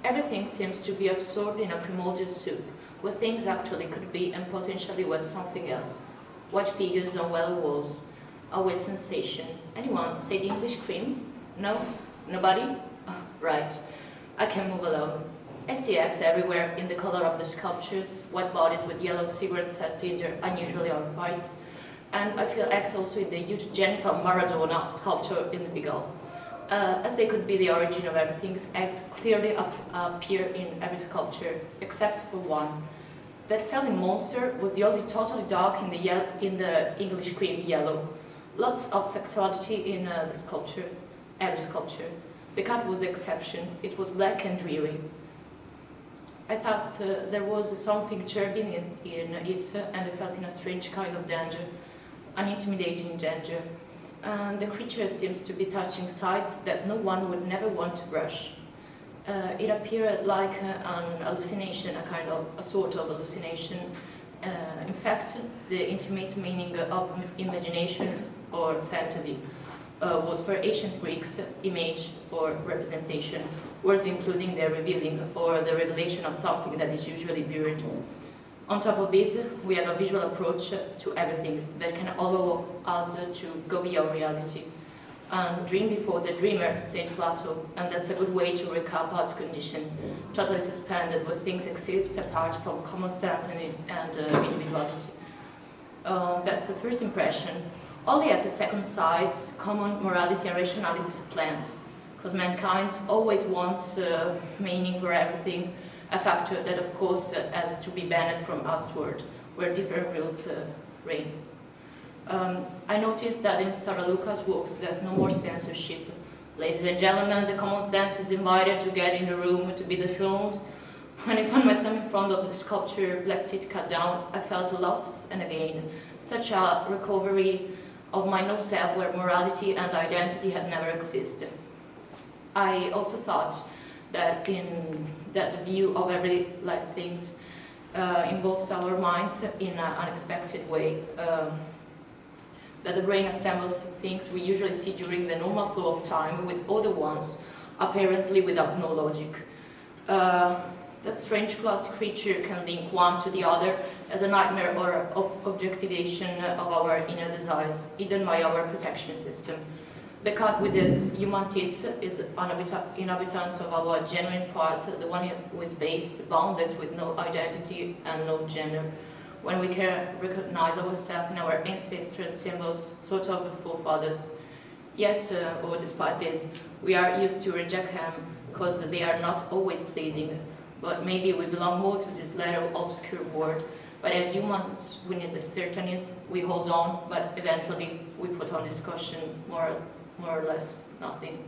Everything seems to be absorbed in a primordial soup, where things actually could be and potentially were something else. White figures on yellow walls, a weird sensation. Anyone say the English cream? No? Nobody? Oh, right. I can move along. I see eggs everywhere in the color of the sculptures, white bodies with yellow cigarette sets in their unusually orifice, and I feel eggs also in the huge genital Maradona sculpture in the Beagle. As they could be the origin of everything, eggs clearly appear in every sculpture, except for one. That felling monster was the only totally dark in the English cream yellow. Lots of sexuality in the sculpture, every sculpture. The cat was the exception. It was black and dreary. I thought there was something cherubim in it, and I felt in a strange kind of danger, an intimidating danger. The creature seems to be touching sides that no one would never want to brush. It appeared like an hallucination, a sort of hallucination. In fact, the intimate meaning of imagination or fantasy was for ancient Greeks image or representation, words including the revealing or the revelation of something that is usually buried. On top of this, we have a visual approach to everything that can allow us to go beyond reality. Dream before the dreamer, said Plato, and that's a good way to recap art's condition, totally suspended where things exist apart from common sense and individuality. That's the first impression. Only at the second sight, common morality and rationality supplant, because mankind always wants meaning for everything, a factor that of course has to be banned from outsword, where different rules reign. I noticed that in Sarah Lucas' works there's no more censorship. Ladies and gentlemen, the common sense is invited to get in the room to be defiled. When I found myself in front of the sculpture Black Teeth Cut Down, I felt a loss and a gain, such a recovery of my no-self where morality and identity had never existed. I also thought that the view of everyday life things involves our minds in an unexpected way. That the brain assembles things we usually see during the normal flow of time with other ones, apparently without no logic. That strange class creature can link one to the other as a nightmare or objectivation of our inner desires, hidden by our protection system. The cat with his human teeth is an inhabitant of our genuine part, the one who is base, boundless with no identity and no gender. When we can recognize ourselves in our ancestral symbols, sort of the forefathers. Yet, or despite this, we are used to reject them because they are not always pleasing. But maybe we belong more to this little obscure world. But as humans, we need the certainties, we hold on, but eventually we put on discussion more or less nothing.